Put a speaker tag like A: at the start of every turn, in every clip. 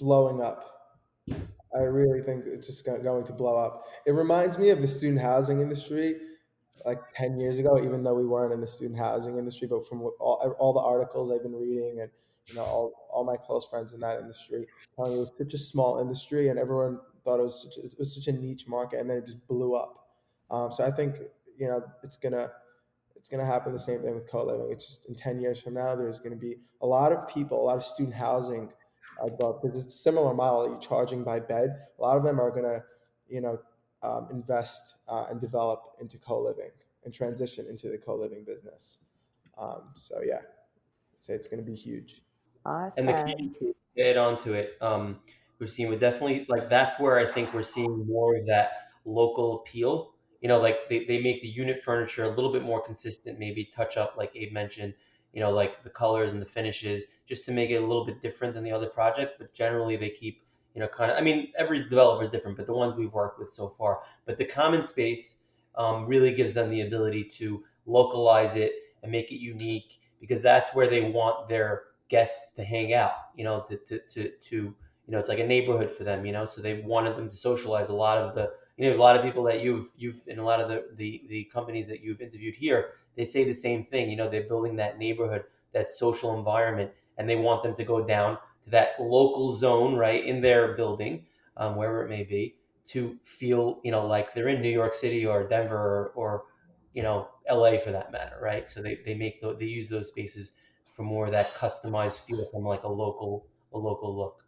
A: blowing up. I really think it's just going to blow up. It reminds me of the student housing industry like 10 years ago, even though we weren't in the student housing industry, but from all the articles I've been reading and, all my close friends in that industry telling me it was such a small industry and everyone thought it was such a niche market, and then it just blew up. So I think, it's gonna happen the same thing with co-living. It's just in 10 years from now, there's gonna be a lot of people, a lot of student housing, because it's a similar model. You're charging by bed. A lot of them are gonna, invest and develop into co-living and transition into the co-living business. So yeah, I'd say it's gonna be huge.
B: And the
C: Awesome.
B: community to add on to it, we're seeing we're definitely like that's where I think we're seeing more of that local appeal. Like they make the unit furniture a little bit more consistent, maybe touch up, like Abe mentioned, like the colors and the finishes, just to make it a little bit different than the other project. But generally, they keep, kind of, I mean, every developer is different, but the ones we've worked with so far. But the common space really gives them the ability to localize it and make it unique because that's where they want their guests to hang out, it's like a neighborhood for them, so they wanted them to socialize. A lot of the, a lot of people that you've and a lot of the companies that you've interviewed here, they say the same thing. They're building that neighborhood, that social environment, and they want them to go down to that local zone, right, in their building, wherever it may be, to feel, like they're in New York City or Denver or LA for that matter, right? So they use those spaces for more of that customized feel from like a local look.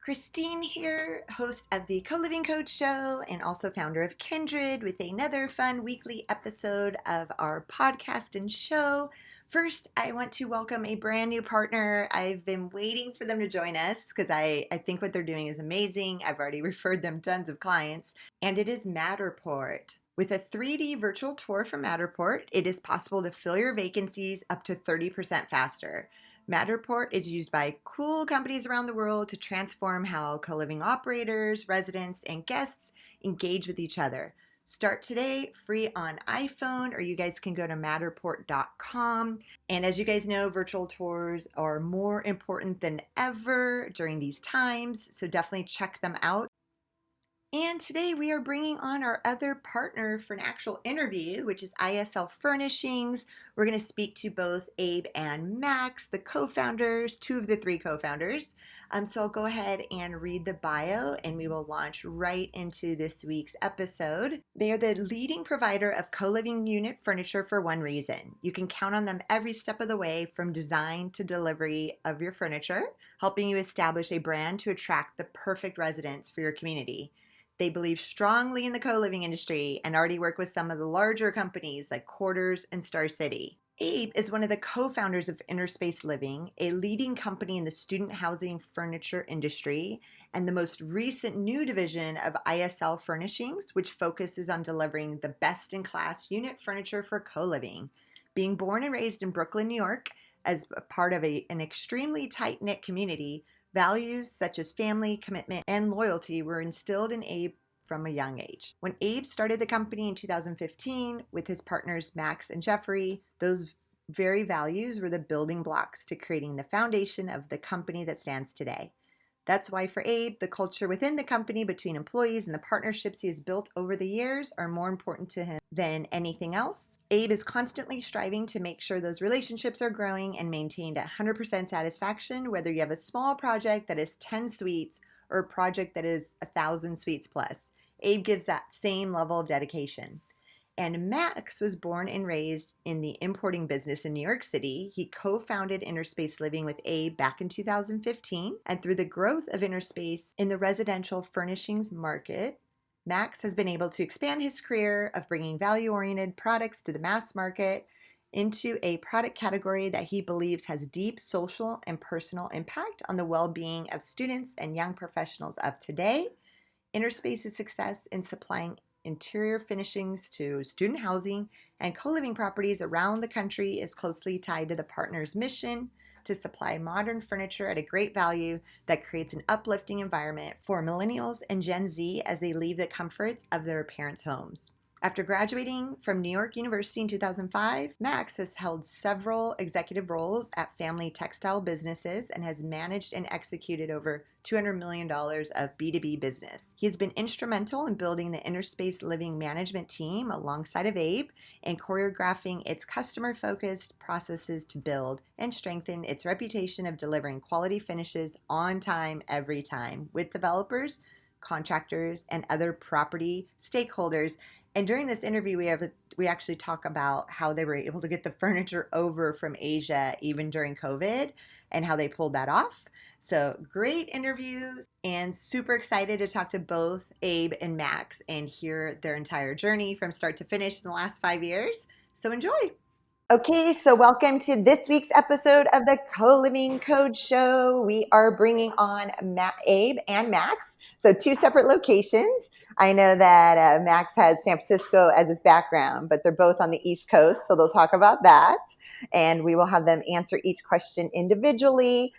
C: Christine here, host of the Co-Living Coach Show and also founder of Kindred, with another fun weekly episode of our podcast and show. First, I want to welcome a brand new partner. I've been waiting for them to join us because I think what they're doing is amazing. I've already referred them tons of clients, and it is Matterport. With a 3D virtual tour from Matterport, it is possible to fill your vacancies up to 30% faster. Matterport is used by cool companies around the world to transform how co-living operators, residents, and guests engage with each other. Start today, free on iPhone, or you guys can go to matterport.com. And as you guys know, virtual tours are more important than ever during these times, so definitely check them out. And today we are bringing on our other partner for an actual interview, which is ISL Furnishings. We're going to speak to both Abe and Max, the co-founders, two of the three co-founders. So I'll go ahead and read the bio and we will launch right into this week's episode. They are the leading provider of co-living unit furniture for one reason. You can count on them every step of the way, from design to delivery of your furniture, helping you establish a brand to attract the perfect residents for your community. They believe strongly in the co-living industry and already work with some of the larger companies like Quarters and StarCity. Abe is one of the co-founders of InterSpaceLiving, a leading company in the student housing furniture industry, and the most recent new division of ISL Furnishings, which focuses on delivering the best-in-class unit furniture for co-living. Being born and raised in Brooklyn, New York, as a part of an extremely tight-knit community, values such as family, commitment, and loyalty were instilled in Abe from a young age. When Abe started the company in 2015 with his partners Max and Jeffrey, those very values were the building blocks to creating the foundation of the company that stands today. That's why for Abe, the culture within the company, between employees and the partnerships he has built over the years, are more important to him than anything else. Abe is constantly striving to make sure those relationships are growing and maintained at 100% satisfaction, whether you have a small project that is 10 suites or a project that is 1,000 suites plus. Abe gives that same level of dedication. And Max was born and raised in the importing business in New York City. He co-founded InterSpaceLiving with Abe back in 2015. And through the growth of InterSpace in the residential furnishings market, Max has been able to expand his career of bringing value-oriented products to the mass market into a product category that he believes has deep social and personal impact on the well-being of students and young professionals of today. InterSpace's success in supplying interior finishings to student housing and co-living properties around the country is closely tied to the partner's mission to supply modern furniture at a great value that creates an uplifting environment for millennials and Gen Z as they leave the comforts of their parents' homes. After graduating from New York University in 2005, Max has held several executive roles at family textile businesses and has managed and executed over $200 million of B2B business. He has been instrumental in building the InterSpaceLiving management team alongside of Abe and choreographing its customer-focused processes to build and strengthen its reputation of delivering quality finishes on time every time with developers, contractors, and other property stakeholders. And during this interview, we actually talk about how they were able to get the furniture over from Asia even during COVID and how they pulled that off. So great interviews and super excited to talk to both Abe and Max and hear their entire journey from start to finish in the last 5 years. So enjoy. Okay, so welcome to this week's episode of the Co-Living Code Show. We are bringing on Abe and Max, so two separate locations. I know that Max has San Francisco as his background, but they're both on the East Coast, so they'll talk about that. And we will have them answer each question individually.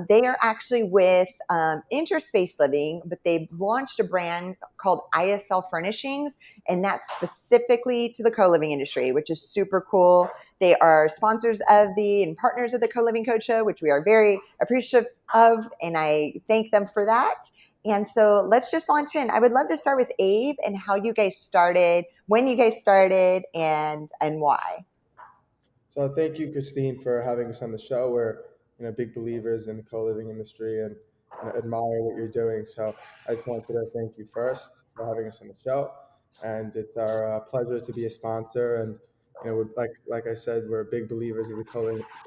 C: They are actually with InterSpaceLiving, but they've launched a brand called ISL Furnishings, and that's specifically to the co-living industry, which is super cool. They are sponsors of the and partners of the Co-Living Code Show, which we are very appreciative of, and I thank them for that. And so let's just launch in. I would love to start with Abe and how you guys started, when you guys started, and why.
A: So thank you, Christine, for having us on the show. We're big believers in the co-living industry and admire what you're doing. So I just wanted to thank you first for having us on the show, and it's our pleasure to be a sponsor. And we're, like I said, we're big believers of the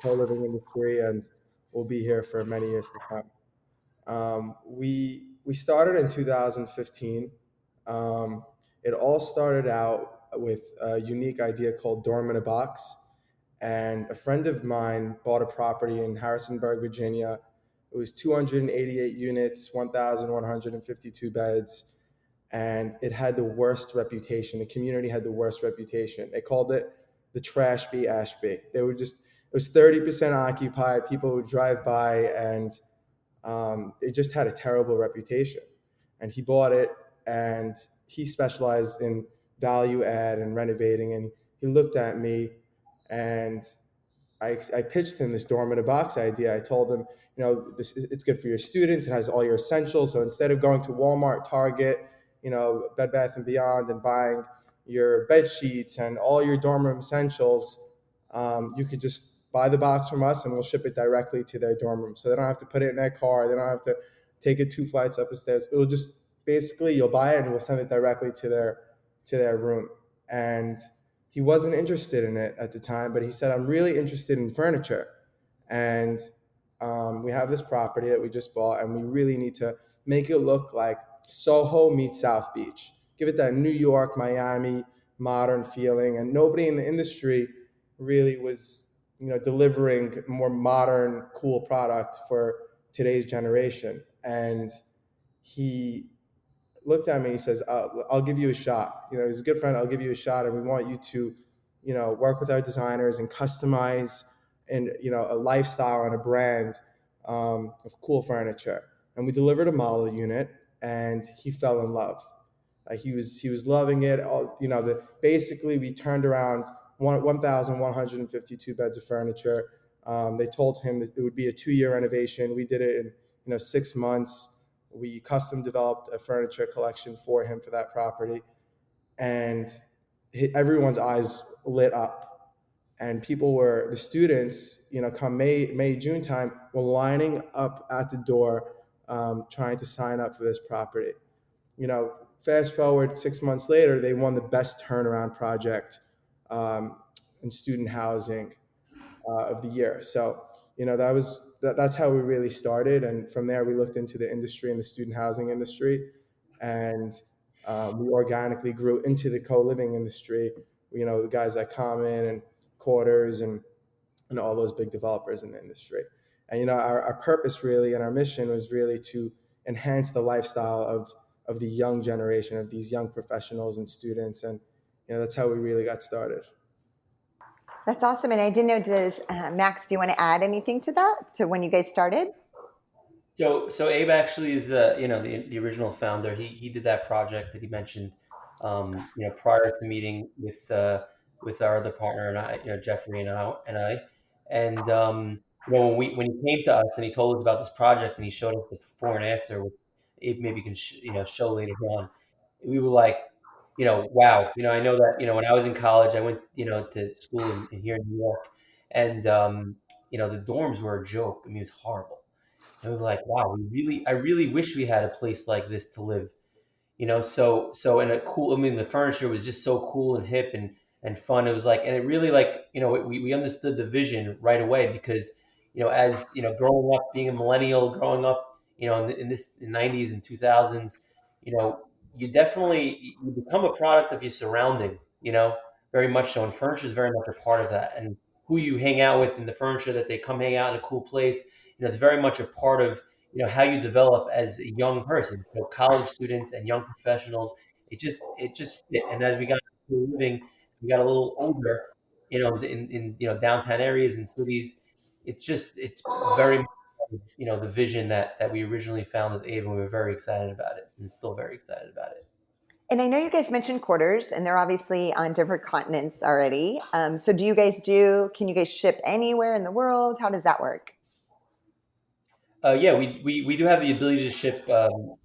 A: co-living industry, and we'll be here for many years to come. We started in 2015. It all started out with a unique idea called dorm in a box. And a friend of mine bought a property in Harrisonburg, Virginia. It was 288 units, 1,152 beds, and it had the worst reputation. The community had the worst reputation. They called it the Trash B Ashby. It was 30% occupied. People would drive by, and it just had a terrible reputation. And he bought it, and he specialized in value add and renovating. And he looked at me, and I pitched him this dorm in a box idea. I told him, it's good for your students. It has all your essentials. So instead of going to Walmart, Target, Bed Bath and Beyond, and buying your bed sheets and all your dorm room essentials, you could just buy the box from us, and we'll ship it directly to their dorm room. So they don't have to put it in their car. They don't have to take it 2 flights up the stairs. It'll just basically, you'll buy it and we'll send it directly to their room. And he wasn't interested in it at the time, but he said, I'm really interested in furniture. And we have this property that we just bought, and we really need to make it look like Soho meets South Beach. Give it that New York, Miami, modern feeling. And nobody in the industry really was, delivering more modern, cool product for today's generation. And he looked at me, he says, I'll give you a shot. He's a good friend. I'll give you a shot. And we want you to, work with our designers and customize and, a lifestyle and a brand of cool furniture. And we delivered a model unit, and he fell in love. He was loving it. Basically we turned around 1,152 beds of furniture. They told him that it would be a 2-year renovation. We did it in 6 months. We custom developed a furniture collection for him for that property, and everyone's eyes lit up. And the students, come May, June time, were lining up at the door, trying to sign up for this property. Fast forward 6 months later, they won the best turnaround project in student housing of the year. So, that's how we really started. And from there, we looked into the industry and the student housing industry, and we organically grew into the co-living industry. The guys like Common and Quarters and all those big developers in the industry. And, our purpose really and our mission was really to enhance the lifestyle of the young generation, of these young professionals and students. And, that's how we really got started.
C: That's awesome. And I didn't know, does Max, do you want to add anything to that? So when you guys started?
B: So Abe actually is the original founder. He did that project that he mentioned prior to meeting with our other partner and I, Jeffrey and when he came to us and he told us about this project and he showed us the before and after, which Abe maybe can show later on, we were like, wow. I know that when I was in college, I went to school in here in New York, and the dorms were a joke. I mean, it was horrible. And we were like, wow, I really wish we had a place like this to live. So and a cool. I mean, the furniture was just so cool and hip and fun. It was like, and it really, like, we understood the vision right away because as growing up, being a millennial, growing up in this '90s and 2000s, you know you definitely you become a product of your surroundings. Very much so, and furniture is very much a part of that. And who you hang out with and the furniture that they come hang out in a cool place, it's very much a part of how you develop as a young person. So college students and young professionals, it just fit. And as we got into living, we got a little older, in downtown areas and cities. It's very much, the vision that we originally found with Abe, and we were very excited about it, and still very excited about it.
C: And I know you guys mentioned quarters, and they're obviously on different continents already. So can you guys ship anywhere in the world? How does that work?
B: Yeah, we do have the ability to ship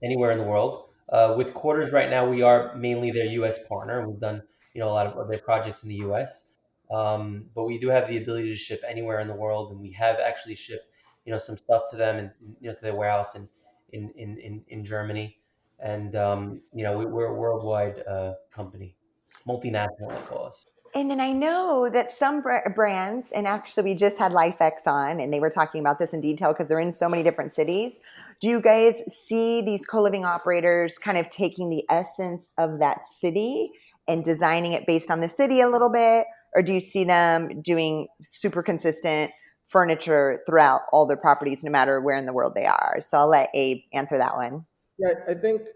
B: anywhere in the world. With Quarters right now, we are mainly their U.S. partner. We've done a lot of their projects in the U.S., but we do have the ability to ship anywhere in the world, and we have actually shipped some stuff to them and to their warehouse in Germany, and we're a worldwide company, multinational, I call us.
C: And then I know that some brands, and actually we just had LifeX on, and they were talking about this in detail because they're in so many different cities. Do you guys see these co-living operators kind of taking the essence of that city and designing it based on the city a little bit? Or do you see them doing super consistent furniture throughout all their properties, no matter where in the world they are? So I'll let Abe answer that one.
A: Yeah, I think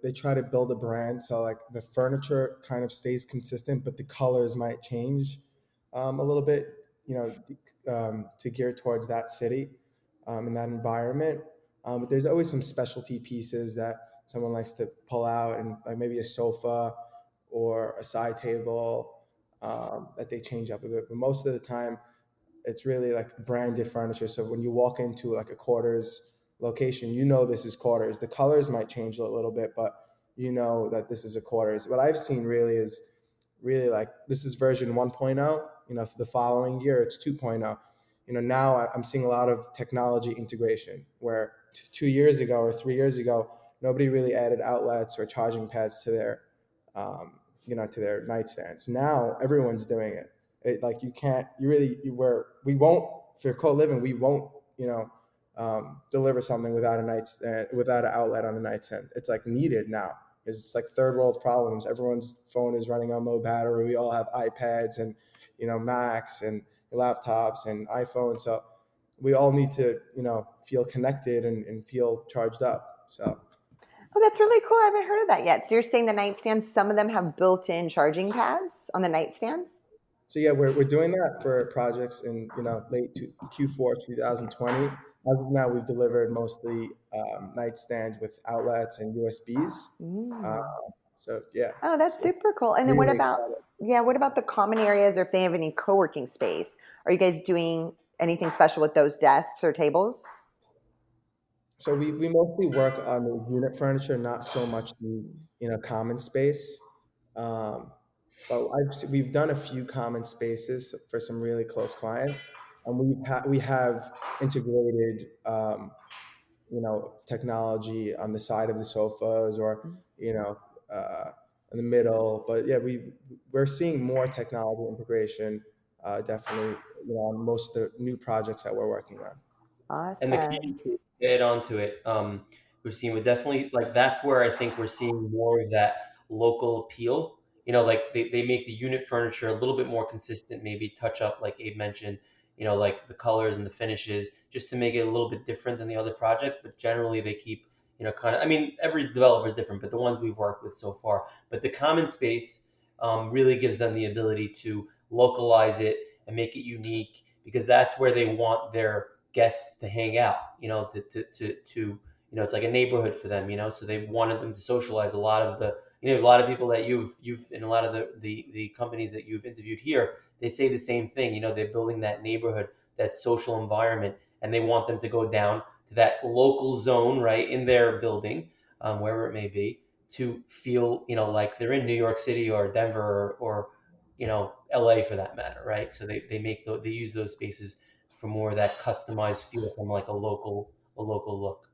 A: they try to build a brand, so like the furniture kind of stays consistent, but the colors might change a little bit, to gear towards that city and that environment. But there's always some specialty pieces that someone likes to pull out, and like maybe a sofa or a side table that they change up a bit. But most of the time, it's really like branded furniture. So when you walk into like a Quarters location, this is Quarters. The colors might change a little bit, but you know that this is a Quarters. What I've seen really is really like this is version 1.0. For the following year it's 2.0. Now I'm seeing a lot of technology integration where 2 years ago or 3 years ago nobody really added outlets or charging pads to their to their nightstands. Now everyone's doing it. Like you can't, you really, you where we won't, for co-living, we won't, deliver something without a nightstand, without an outlet on the nightstand. It's like needed now. It's like third world problems. Everyone's phone is running on low battery. We all have iPads and, Macs and laptops and iPhones. So we all need to, feel connected and feel charged up. So
C: Oh, that's really cool. I haven't heard of that yet. So you're saying the nightstands, some of them have built-in charging pads on the nightstands?
A: So yeah, we're doing that for projects in late Q4 2020. As of now, we've delivered mostly nightstands with outlets and USBs. Uh,
C: Mm.
A: so yeah,
C: Oh, that's
A: it's
C: super cool. And then
A: really exciting.
C: what about the common areas or if they have any co-working space? Are you guys doing anything special with those desks or tables?
A: So we mostly work on the unit furniture, not so much the common space. Um, but we've done a few common spaces for some really close clients, and we have integrated technology on the side of the sofas or uh, in the middle. But yeah, we're seeing more technology integration, definitely, on most of the new projects that we're working on.
B: And the
C: Awesome.
B: community to add on to it, we're definitely, like, that's where I think we're seeing more of that local appeal. Like they make the unit furniture a little bit more consistent, maybe touch up, like Abe mentioned, like the colors and the finishes, just to make it a little bit different than the other project. But generally, they keep, kind of. I mean, every developer is different, but the ones we've worked with so far. But the common space really gives them the ability to localize it and make it unique because that's where they want their guests to hang out, it's like a neighborhood for them, so they wanted them to socialize. A lot of the You know, a lot of people that you've in a lot of the companies that you've interviewed here, they say the same thing. You know, they're building that neighborhood, that social environment, and they want them to go down to that local zone, right, in their building, wherever it may be, to feel, you know, like they're in New York City or Denver or you know, LA for that matter, right? So they make they use those spaces for more of that customized feel from like a local look.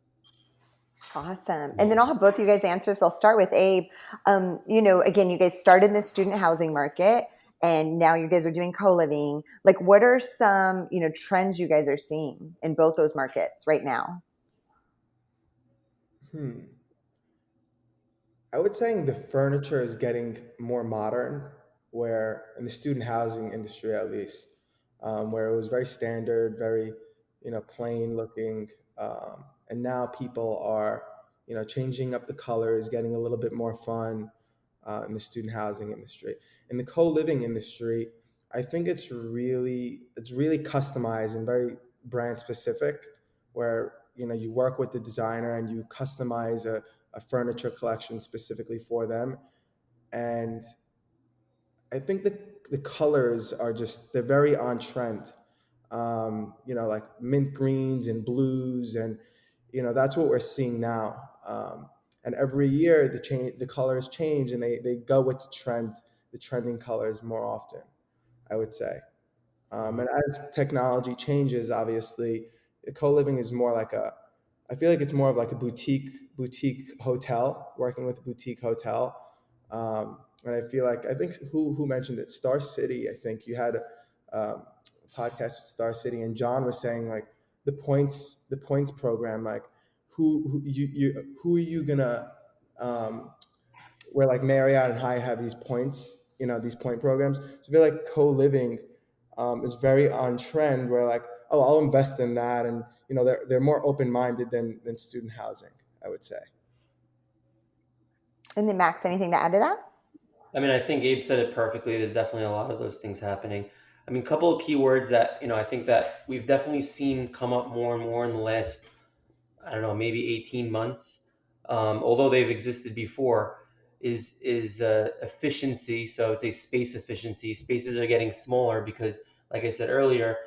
C: Awesome. And then I'll have both of you guys answer. So I'll start with Abe. Again, you guys started in the student housing market and now you guys are doing co-living. Like what are some, trends you guys are seeing in both those markets right now?
A: Hmm. I would say the furniture is getting more modern, where in the student housing industry at least, where it was very standard, very plain looking, and now people are changing up the colors, getting a little bit more fun in the student housing industry. In the co-living industry, I think it's really customized and very brand specific, where you work with the designer and you customize a furniture collection specifically for them. And I think the colors are they're very on trend. Like mint greens and blues, and that's what we're seeing now. And every year the colors change, and they go with the trending colors more often, I would say. And as technology changes, obviously, co-living is more like I feel like it's more of like a boutique hotel, working with a boutique hotel. And I think who mentioned it, Star City. I think you had a podcast with Star City, and John was saying like the points program, like who are you gonna where like Marriott and Hyatt have these points, these point programs. So I feel like co-living is very on trend, where like, oh, I'll invest in that, and they're more open minded than student housing, I would say.
C: And then Max, anything to add to that?
B: I mean, I think Abe said it perfectly. There's definitely a lot of those things happening. I mean, a couple of keywords that, I think that we've definitely seen come up more and more in the last, I don't know, maybe 18 months, although they've existed before, is efficiency. So it's a space efficiency. Spaces are getting smaller because, like I said earlier,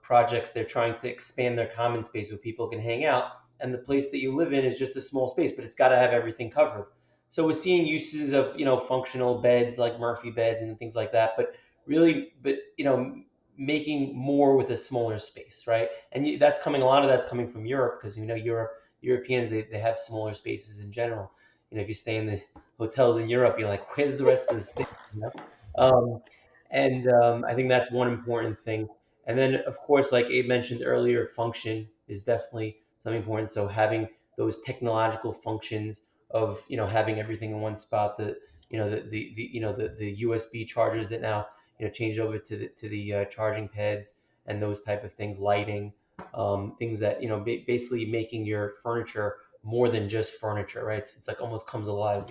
B: projects, they're trying to expand their common space where people can hang out, and the place that you live in is just a small space, but it's got to have everything covered. So we're seeing uses of functional beds like Murphy beds and things like that, but really, making more with a smaller space, right? And that's coming. A lot of that's coming from Europe because Europeans, they have smaller spaces in general. If you stay in the hotels in Europe, you're like, where's the rest of the space? Um, and I think that's one important thing. And then, of course, like Abe mentioned earlier, function is definitely something important. So having those technological functions of having everything in one spot, the USB chargers that now changed over to the charging pads and those type of things, lighting, things that basically making your furniture more than just furniture, right? It's like almost comes alive.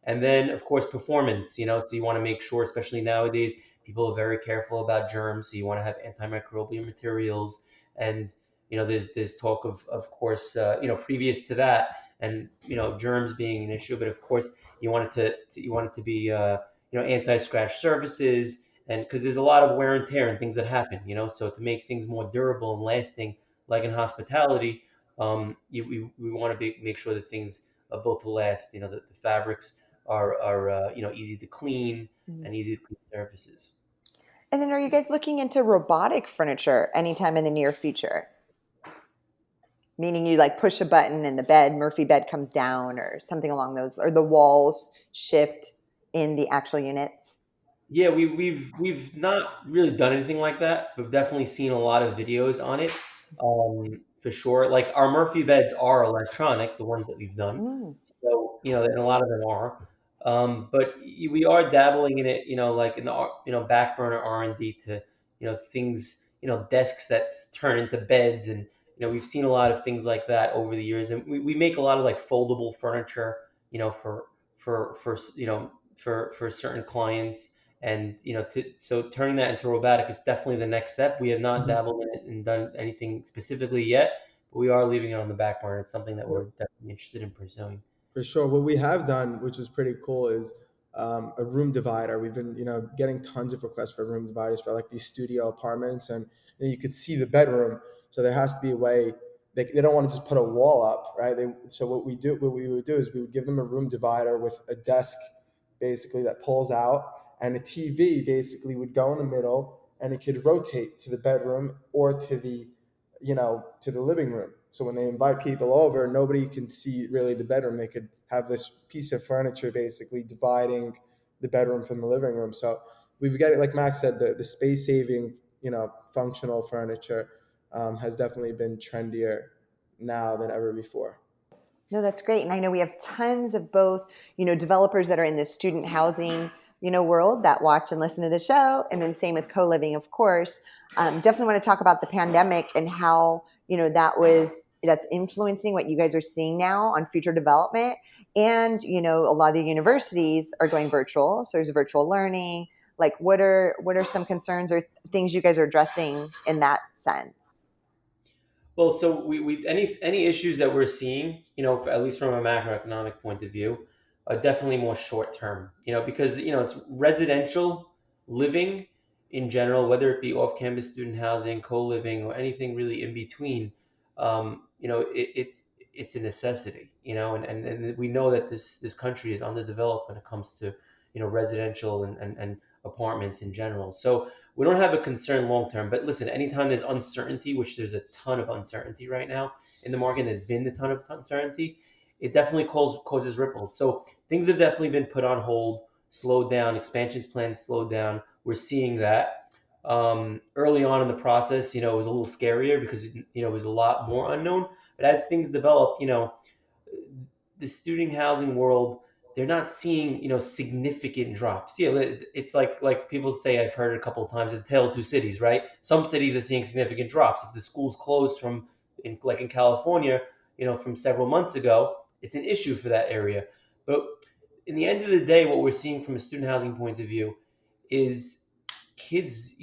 B: And then of course performance, so you want to make sure, especially nowadays, people are very careful about germs, so you want to have antimicrobial materials. And there's talk of course, previous to that, and germs being an issue, but of course you want it to be anti-scratch surfaces, and because there's a lot of wear and tear and things that happen. So to make things more durable and lasting, like in hospitality, we want to make sure that things are built to last. That the fabrics are easy to clean
C: Mhm.
B: and easy to clean surfaces.
C: And then are you guys looking into robotic furniture anytime in the near future? Meaning you like push a button and the Murphy bed comes down or something along those, or the walls shift in the actual units?
B: Yeah, we've not really done anything like that. We've definitely seen a lot of videos on it, for sure. Like our Murphy beds are electronic, the ones that we've done.
C: Mm.
B: So and a lot of them are. But we are dabbling in it. Like in the back burner R&D to things, desks that turn into beds, and we've seen a lot of things like that over the years, and we make a lot of like foldable furniture, for certain clients. And so turning that into robotic is definitely the next step. We have not dabbled in it and done anything specifically yet, but we are leaving it on the back burner. It's something that we're definitely interested in pursuing.
A: For sure. What we have done, which is pretty cool, is a room divider. We've been, getting tons of requests for room dividers for like these studio apartments, and you could see the bedroom. So there has to be a way. They don't want to just put a wall up, right? So what we would do is we would give them a room divider with a desk, basically that pulls out, and a TV basically would go in the middle, and it could rotate to the bedroom or to the living room. So when they invite people over, nobody can see really the bedroom. They could have this piece of furniture basically dividing the bedroom from the living room. So we've got it, like Max said, the space saving, functional furniture has definitely been trendier now than ever before.
C: No, that's great. And I know we have tons of both, developers that are in the student housing, world that watch and listen to the show. And then same with co-living, of course. Definitely want to talk about the pandemic and how, that's influencing what you guys are seeing now on future development. And, a lot of the universities are going virtual. So there's virtual learning. Like what are some concerns or things you guys are addressing in that sense?
B: Well, so we any issues that we're seeing, at least from a macroeconomic point of view, are definitely more short term. Because it's residential living in general, whether it be off campus student housing, co living, or anything really in between. It's a necessity. And we know that this country is underdeveloped when it comes to residential and apartments in general. So we don't have a concern long term. But listen, anytime there's uncertainty, which there's a ton of uncertainty right now in the market, there's been a ton of uncertainty. It definitely causes ripples. So things have definitely been put on hold, slowed down. Expansions plans slowed down. We're seeing that. Early on in the process, it was a little scarier because it was a lot more unknown. But as things develop, the student housing world, they're not seeing significant drops. Yeah, it's like people say, I've heard it a couple of times, it's a tale of two cities, right? Some cities are seeing significant drops. If the schools closed like in California, from several months ago, it's an issue for that area. But in the end of the day, what we're seeing from a student housing point of view is kids,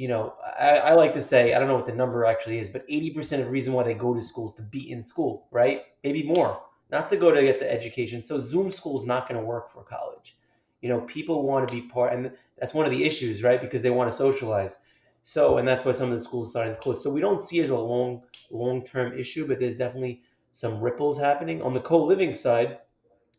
B: I like to say, I don't know what the number actually is, but 80% of the reason why they go to school is to be in school, right? Maybe more, not to go to get the education. So Zoom school is not going to work for college. People want to be part, and that's one of the issues, right? Because they want to socialize. So, and that's why some of the schools are starting to close. So we don't see it as a long term issue, but there's definitely some ripples happening on the co living side.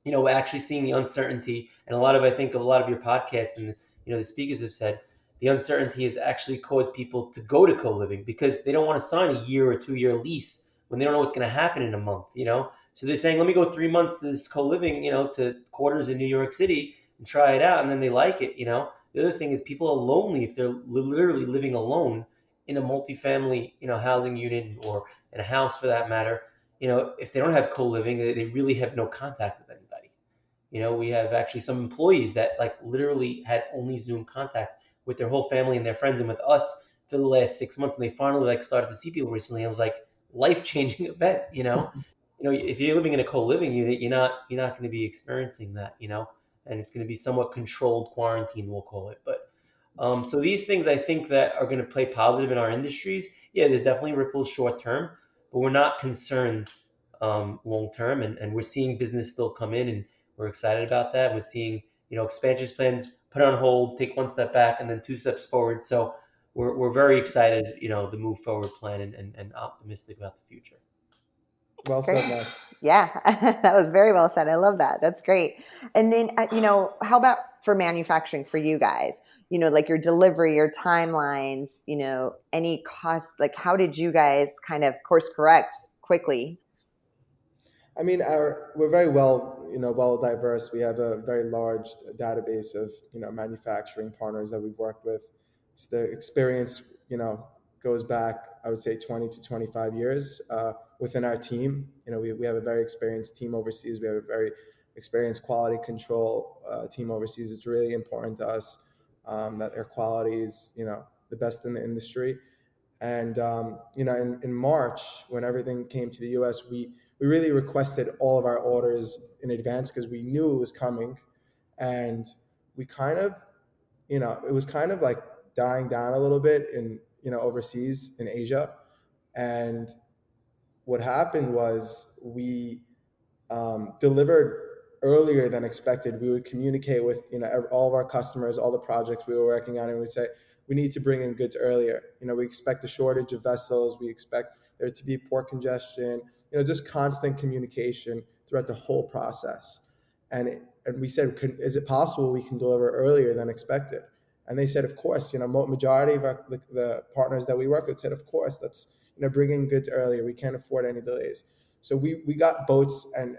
B: We're actually seeing the uncertainty, and I think a lot of your podcasts and the speakers have said the uncertainty has actually caused people to go to co-living because they don't want to sign a year or 2 year lease when they don't know what's going to happen in a month. So they're saying, let me go 3 months to this co-living, to quarters in New York City and try it out, and then they like it. The other thing is people are lonely if they're literally living alone in a multifamily, housing unit or in a house for that matter. If they don't have co-living, they really have no contact with anybody. We have actually some employees that like literally had only Zoom contact with their whole family and their friends and with us for the last 6 months. And they finally like started to see people recently. It was like life-changing event. If you're living in a co-living unit, you're not going to be experiencing that, and it's going to be somewhat controlled quarantine, we'll call it. But so these things I think that are going to play positive in our industries. Yeah, there's definitely ripples short term, but we're not concerned long term, and we're seeing business still come in, and we're excited about that. We're seeing expansion plans put on hold, take one step back, and then two steps forward. So we're very excited, the move forward plan and optimistic about the future.
A: Well
C: Great.
A: said, Max.
C: Yeah, that was very well said. I love that. That's great. And then, how about for manufacturing for you guys? Like your delivery, your timelines, any costs, like how did you guys kind of course correct quickly?
A: I mean, we're very well diverse. We have a very large database of manufacturing partners that we've worked with. So the experience goes back, I would say, 20 to 25 years within our team. We have a very experienced team overseas. We have a very experienced quality control team overseas. It's really important to us that their quality is the best in the industry. And in March, when everything came to the U.S., we really requested all of our orders in advance because we knew it was coming, and we kind of, it was kind of like dying down a little bit in overseas in Asia, and what happened was we delivered earlier than expected. We would communicate with all of our customers, all the projects we were working on, and we'd say we need to bring in goods earlier. We expect a shortage of vessels. We expect there to be port congestion. Just constant communication throughout the whole process. And we said, is it possible we can deliver earlier than expected? And they said, of course. Majority of the partners that we work with said, of course. Let's bring in goods earlier. We can't afford any delays. So we got boats and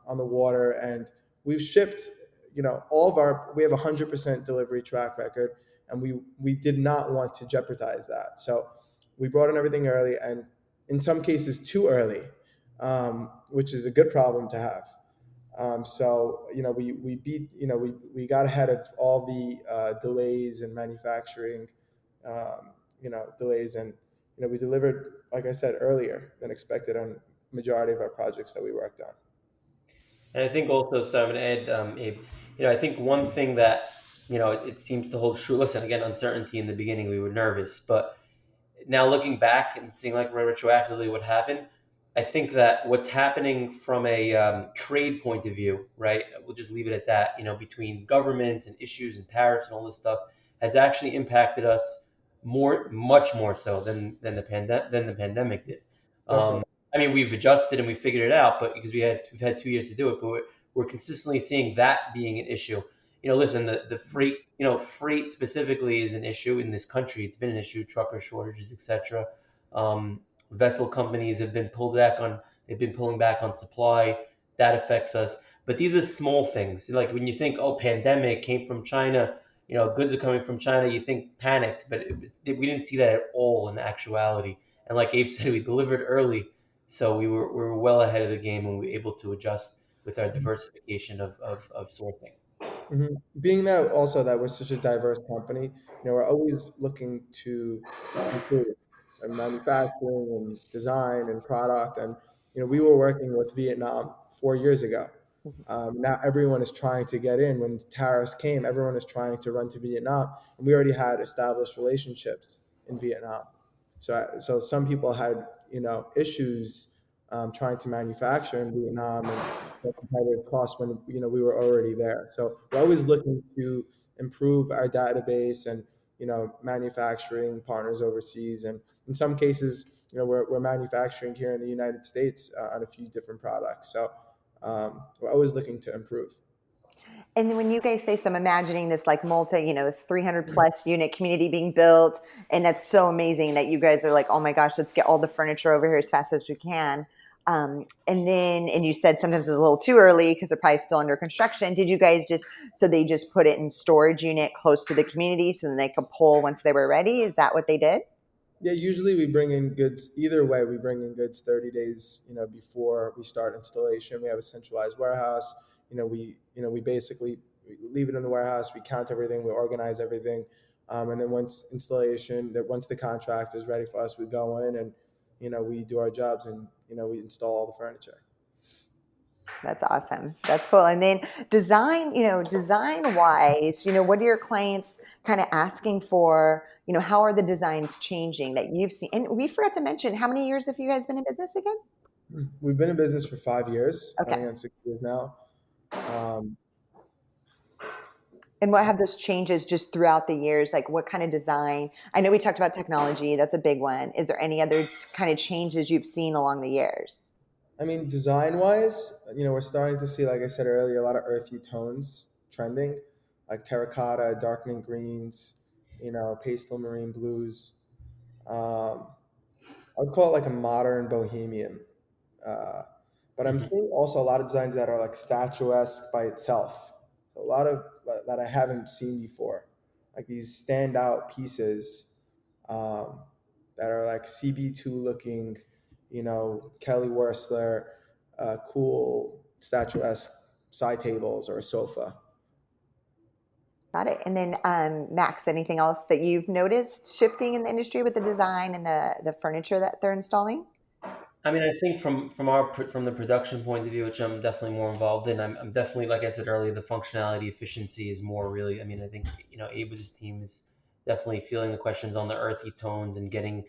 A: on the water, and we've shipped all of our. We have 100% delivery track record, and we did not want to jeopardize that. So we brought in everything early, and in some cases too early, which is a good problem to have. So we beat we got ahead of all the delays in manufacturing, delays, and we delivered, like I said, earlier than expected on majority of our projects that we worked on.
B: And I think also, so I'm going to add, Abe, I think one thing that, it seems to hold true. Listen, again, uncertainty in the beginning, we were nervous, but now looking back and seeing like retroactively what happened, I think that what's happening from a trade point of view, right? We'll just leave it at that. Between governments and issues and tariffs and all this stuff has actually impacted us much more so than the pandemic did.
A: Definitely.
B: I mean, we've adjusted and we figured it out, but because we've had 2 years to do it, but we're consistently seeing that being an issue. Listen, the freight, freight specifically is an issue in this country. It's been an issue, trucker shortages, etc. Vessel companies have been they've been pulling back on supply. That affects us. But these are small things. Like when you think, oh, pandemic came from China, goods are coming from China, you think panic, but we didn't see that at all in actuality. And like Abe said, we delivered early, so we were well ahead of the game, and we were able to adjust with our diversification of sourcing.
A: Mm-hmm. Being that also that we're such a diverse company, we're always looking to improve in manufacturing and design and product. And we were working with Vietnam 4 years ago. Now everyone is trying to get in. When tariffs came, everyone is trying to run to Vietnam, and we already had established relationships in Vietnam. So some people had issues trying to manufacture in Vietnam and the competitive costs when we were already there. So we're always looking to improve our database and manufacturing partners overseas, and in some cases we're manufacturing here in the United States on a few different products. So we're always looking to improve.
C: And when you guys say, so I'm imagining this like 300 plus unit community being built. And that's so amazing that you guys are like, oh my gosh, let's get all the furniture over here as fast as we can. And you said sometimes it was a little too early because they're probably still under construction. Did you guys so they just put it in storage unit close to the community so then they could pull once they were ready? Is that what they did?
A: Yeah, usually we bring in goods. Either way, we bring in goods 30 days, before we start installation. We have a centralized warehouse. We basically leave it in the warehouse. We count everything. We organize everything, and then once once the contract is ready for us, we go in and we do our jobs, and we install all the furniture.
C: That's awesome. That's cool. And then design wise, what are your clients kind of asking for? How are the designs changing that you've seen? And we forgot to mention, how many years have you guys been in business again?
A: We've been in business for 5 years,
C: Okay.
A: running on 6 years now.
C: And what have those changes just throughout the years? Like what kind of design? I know we talked about technology. That's a big one. Is there any other kind of changes you've seen along the years?
A: I mean, design-wise, we're starting to see, like I said earlier, a lot of earthy tones trending, like terracotta, darkening greens, pastel marine blues. Um, I would call it like a modern bohemian. Uh, but I'm
B: Mhm.
A: seeing also a lot of designs that are like statuesque by itself. So a lot of that I haven't seen before, like these standout pieces um, that are like CB2 looking, Kelly Wearstler, cool statuesque side tables or a sofa.
C: Got it. And then Max, anything else that you've noticed shifting in the industry with the design and the furniture that they're installing?
B: I mean, I think from the production point of view, which I'm definitely more involved in, I'm definitely, like I said earlier, the functionality efficiency is more really. I mean, I think Abe with his team is definitely feeling the questions on the earthy tones and getting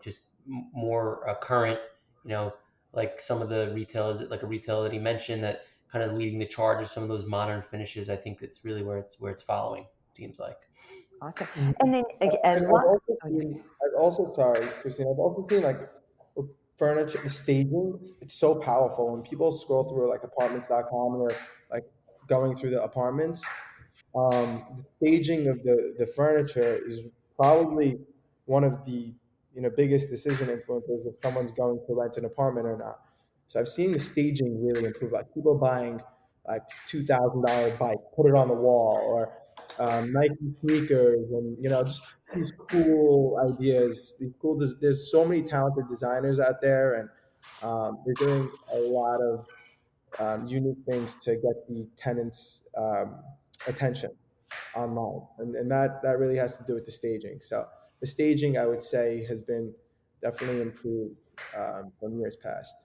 B: just more current. You know, like some of the retailers, like a retailer that he mentioned that kind of leading the charge of some of those modern finishes. I think it's really where it's following. It seems like.
C: Awesome.
A: Mhm.
C: And then
A: I've also
C: oh, yeah.
A: seen. I've also sorry, Christine. I've also seen like with furniture, the staging. It's so powerful when people scroll through like apartments.com and they're like going through the apartments. The staging of the furniture is probably one of the biggest decision influencers if someone's going to rent an apartment or not. So I've seen the staging really improve. Like people buying like $2,000 bike, put it on the wall, or Nike sneakers, and just these cool ideas. These cool. There's so many talented designers out there, and they're doing a lot of unique things to get the tenants' attention online, and that really has to do with the staging. So the staging, I would say, has been definitely improved from years past.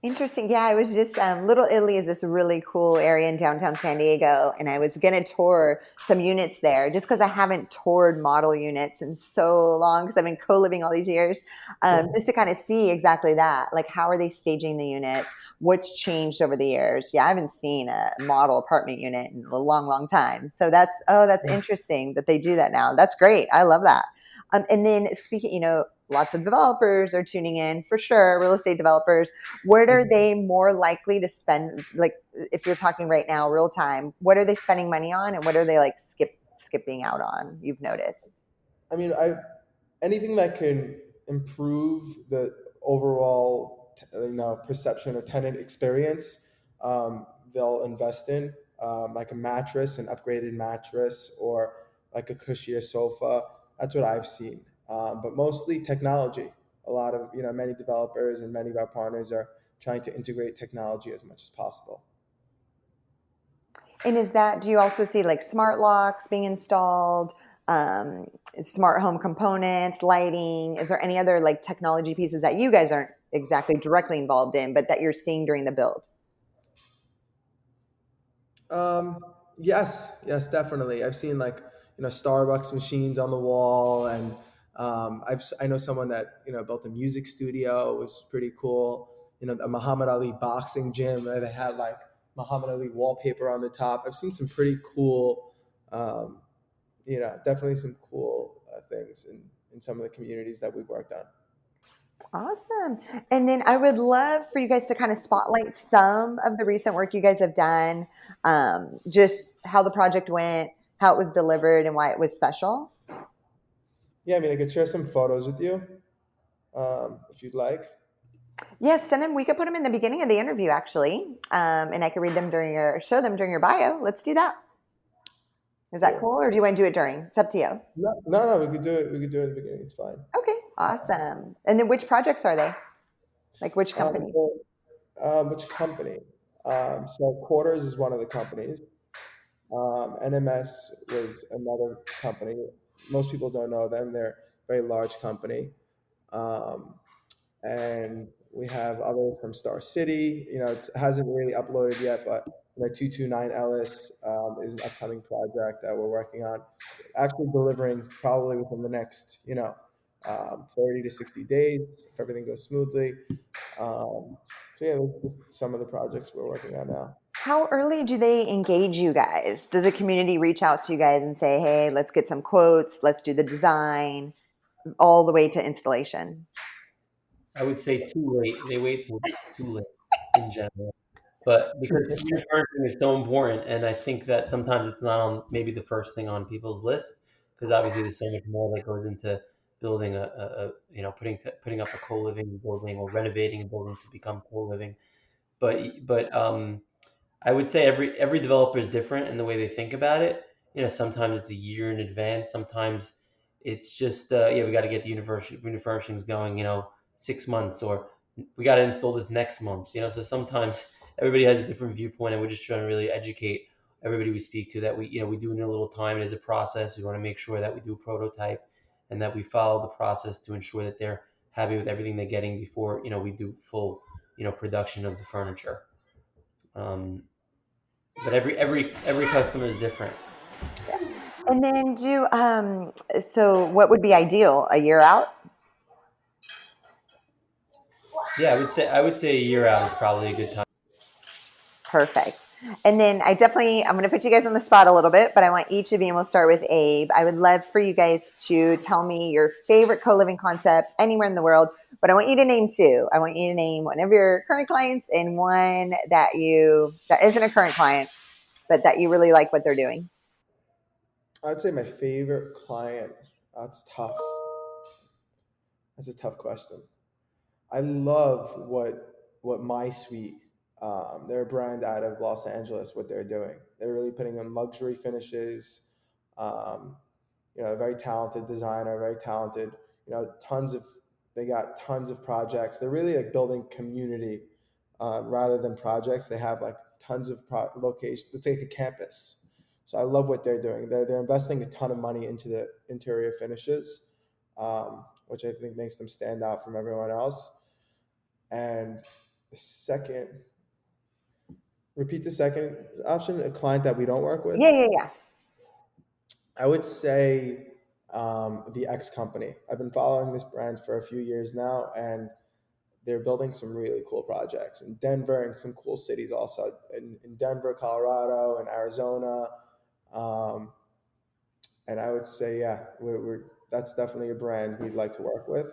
C: Interesting. Yeah, I was just Little Italy is this really cool area in downtown San Diego, and I was going to tour some units there just because I haven't toured model units in so long because I've been co-living all these years, just to kind of see exactly that. Like, how are they staging the units? What's changed over the years? Yeah, I haven't seen a model apartment unit in a long, long time. So that's interesting that they do that now. That's great. I love that. And then speaking, lots of developers are tuning in for sure. Real estate developers, what are they more likely to spend? Like, if you're talking right now, real time, what are they spending money on, and what are they like skipping out on? You've noticed.
A: I mean, I anything that can improve the overall perception or tenant experience, they'll invest in, like a mattress, an upgraded mattress, or like a cushier sofa. That's what I've seen, but mostly technology. A lot of many developers and many of our partners are trying to integrate technology as much as possible.
C: And do you also see like smart locks being installed, um, smart home components, lighting? Is there any other like technology pieces that you guys aren't exactly directly involved in, but that you're seeing during the build?
A: Yes, yes, definitely. I've seen like Starbucks machines on the wall, and I know someone that built a music studio. It was pretty cool. A Muhammad Ali boxing gym where they had like Muhammad Ali wallpaper on the top. I've seen some pretty cool, um, definitely some cool things in some of the communities that we've worked on.
C: Awesome. And then I would love for you guys to kind of spotlight some of the recent work you guys have done, just how the project went, how it was delivered, and why it was special.
A: Yeah, I mean, I could share some photos with you if you'd like.
C: Yes, send them. We could put them in the beginning of the interview, actually, and I could read them show them during your bio. Let's do that. Is that
A: Cool.
C: cool, or do you want to do it during? It's up to you.
A: No, no, no. We could do it. We could do it in the beginning. It's fine.
C: Okay, awesome. And then which projects are they? Like which companies?
A: So, which company? So Quarters is one of the companies. NMS was another company. Most people don't know them. They're a very large company. Um, and we have others from StarCity. It hasn't really uploaded yet, but 229 Ellis is an upcoming project that we're working on. Actually delivering probably within the next 30 to 60 days if everything goes smoothly. So yeah, those are just some of the projects we're working on now.
C: How early do they engage you guys? Does the community reach out to you guys and say, "Hey, let's get some quotes, let's do the design," all the way to installation?
B: I would say too late. They wait till it's too late in general. But because senior parenting is so important, and I think that sometimes it's not on maybe the first thing on people's list because obviously there's so much more that goes into building putting up a co-living building or renovating a building to become co-living. But I would say every developer is different in the way they think about it. Sometimes it's a year in advance. Sometimes it's just we got to get the furnishings going. 6 months, or we got to install this next month. So sometimes everybody has a different viewpoint, and we're just trying to really educate everybody we speak to that we do need a little time. It is a process. We want to make sure that we do a prototype and that we follow the process to ensure that they're happy with everything they're getting before we do full production of the furniture. Um, but every customer is different.
C: And then so what would be ideal? A year out?
B: Yeah, I would say a year out is probably a good time.
C: Perfect. And then I'm going to put you guys on the spot a little bit, but I want each of you, and we'll start with Abe. I would love for you guys to tell me your favorite co-living concept anywhere in the world, but I want you to name two. I want you to name one of your current clients and one that isn't a current client, but that you really like what they're doing.
A: I'd say my favorite client. That's tough. That's a tough question. I love what My Suite. They're a brand out of Los Angeles. What they're doing, they're really putting in luxury finishes. Um, a very talented designer, very talented. Tons of they got tons of projects. They're really like building community rather than projects. They have like tons of locations. It's like a campus. So I love what they're doing. They're investing a ton of money into the interior finishes, which I think makes them stand out from everyone else. And the second, repeat the second option, a client that we don't work with.
C: Yeah.
A: I would say the X company. I've been following this brand for a few years now, and they're building some really cool projects in Denver and some cool cities also in Denver, Colorado, and Arizona. Um, and I would say, yeah, that's definitely a brand we'd like to work with.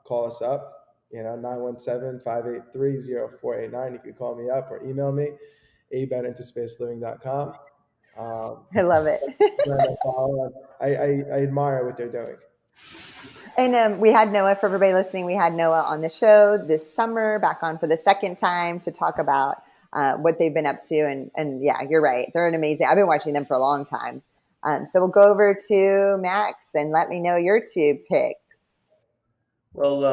A: Call us up, 917-583-0489. You can call me up or email me, Abe at InterSpaceLiving.com.
C: I love it.
A: Brand I follow. I admire what they're doing.
C: And we had Noah, for everybody listening, we had Noah on the show this summer, back on for the second time to talk about what they've been up to. And yeah, you're right. They're an amazing, I've been watching them for a long time. So we'll go over to Max and let me know your two picks.
B: Well,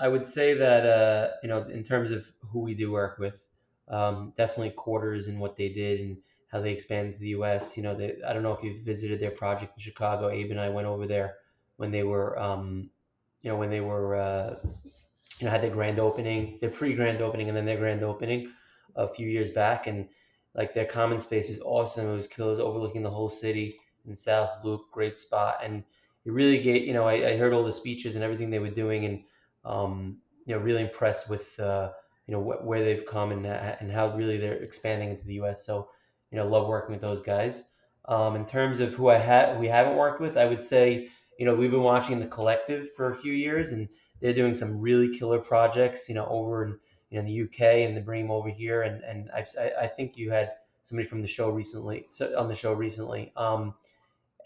B: I would say that in terms of who we do work with, definitely Quarters and what they did and how they expanded to the U.S. I don't know if you've visited their project in Chicago. Abe and I went over there when they were, when they were had their grand opening, their pre-grand opening, and then their grand opening a few years back, and like their common space was awesome. It was killers overlooking the whole city in South Loop, great spot, and it really gave. I heard all the speeches and everything they were doing, and really impressed with where they've come and how really they're expanding into the U.S. So love working with those guys. In terms of who we haven't worked with, I would say we've been watching The Collective for a few years, and they're doing some really killer projects, over in the UK, and they bring them over here. And I think you had somebody from the show recently, on the show recently,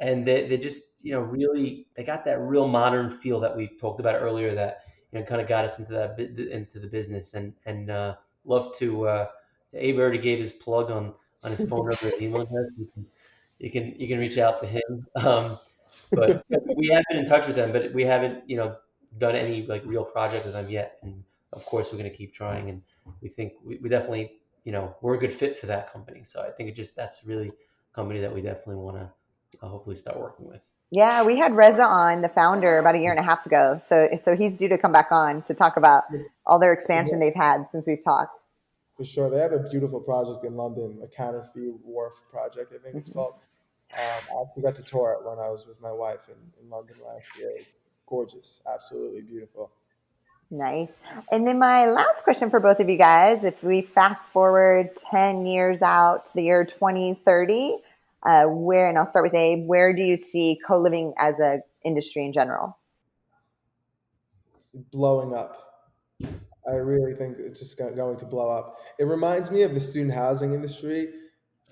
B: and they just really they got that real modern feel that we talked about earlier that kind of got us into into the business. And love to Abe already gave his plug on his phone number and email address. You can reach out to him. But we have been in touch with them, but we haven't, done any like real project with them yet. And of course, we're going to keep trying. And we think we definitely, we're a good fit for that company. So I think that's really a company that we definitely want to hopefully start working with.
C: Yeah, we had Reza on, the founder, about a year and a half ago. So he's due to come back on to talk about all their expansion they've had since we've talked.
A: For sure. They have a beautiful project in London, a Canterbury Wharf project, I think it's called. I actually got to tour it when I was with my wife in London last year. Gorgeous, absolutely beautiful.
C: Nice. And then my last question for both of you guys, if we fast forward 10 years out to the year 2030, and I'll start with Abe, where do you see co-living as an industry in general?
A: Blowing up. I really think it's just going to blow up. It reminds me of the student housing industry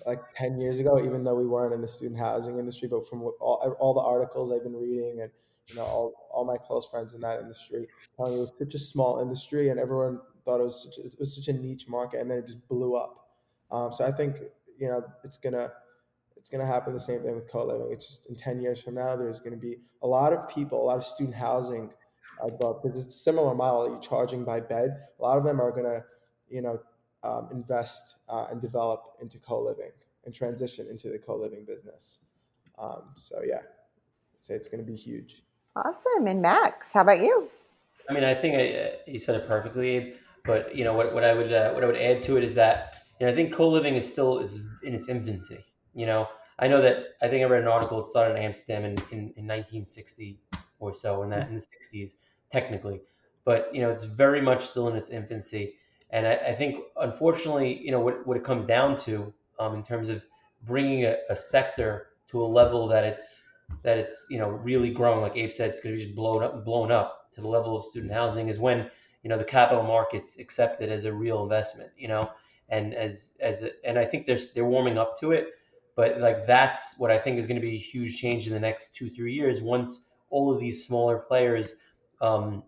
A: like 10 years ago, even though we weren't in the student housing industry, but from all the articles I've been reading and, all my close friends in that industry, telling me it was such a small industry and everyone thought it was such a niche market, and then it just blew up. So I think, it's gonna happen the same thing with co-living. It's just in 10 years from now, there's gonna be a lot of people, a lot of student housing, because it's a similar model. You're charging by bed. A lot of them are gonna, invest and develop into co-living and transition into the co-living business. So yeah, I'd say it's gonna be huge.
C: Awesome. And Max, how about you?
B: I mean, I think you said it perfectly, Abe. But what I would add to it is that I think co-living is in its infancy. I know that I think I read an article. It started in Amsterdam in 1960 or so, in the 60s technically, but it's very much still in its infancy. And I think, unfortunately, what it comes down to, in terms of bringing a sector to a level that it's really growing, like Abe said, it's going to be just blown up to the level of student housing, is when the capital markets accept it as a real investment, and and I think they're warming up to it, but like that's what I think is going to be a huge change in the next 2-3 years once all of these smaller players, um,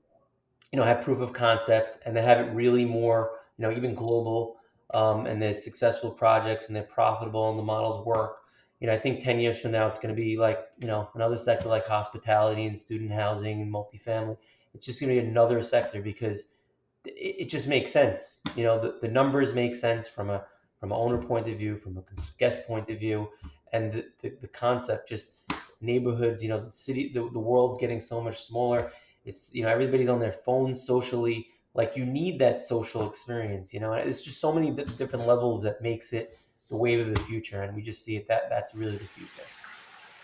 B: have proof of concept, and they have it really more, even global, and they're successful projects and they're profitable and the models work. I think 10 years from now, it's going to be like, another sector like hospitality and student housing and multifamily. It's just going to be another sector because it just makes sense. The numbers make sense from an owner point of view, from a guest point of view, and the concept, just neighborhoods. The city, the world's getting so much smaller. It's everybody's on their phones socially. Like, you need that social experience. It's just so many different levels that makes it the wave of the future, and we just see it that's really the future.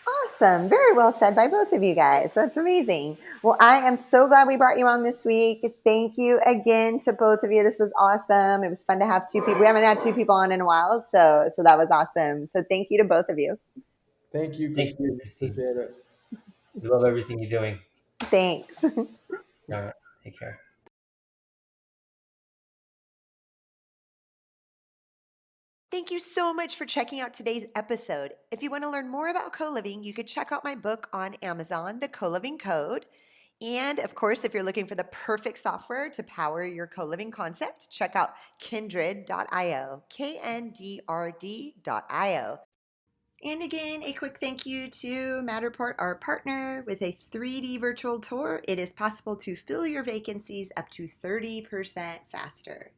C: Awesome. Very well said by both of you guys. That's amazing. Well, I am so glad we brought you on this week. Thank you again to both of you. This was awesome. It was fun to have two people. We haven't had two people on in a while, so that was awesome. So thank you to both of you.
A: Thank you,
B: Thank you,
A: Christine.
B: Christine.
A: Appreciate it.
B: We love everything you're doing.
C: Thanks.
B: All right, take care.
C: Thank you so much for checking out today's episode. If you want to learn more about co-living, you could check out my book on Amazon, The Co-Living Code. And of course, if you're looking for the perfect software to power your co-living concept, check out kindred.io, KNDRD.io. And again, a quick thank you to Matterport, our partner. With a 3D virtual tour, it is possible to fill your vacancies up to 30% faster.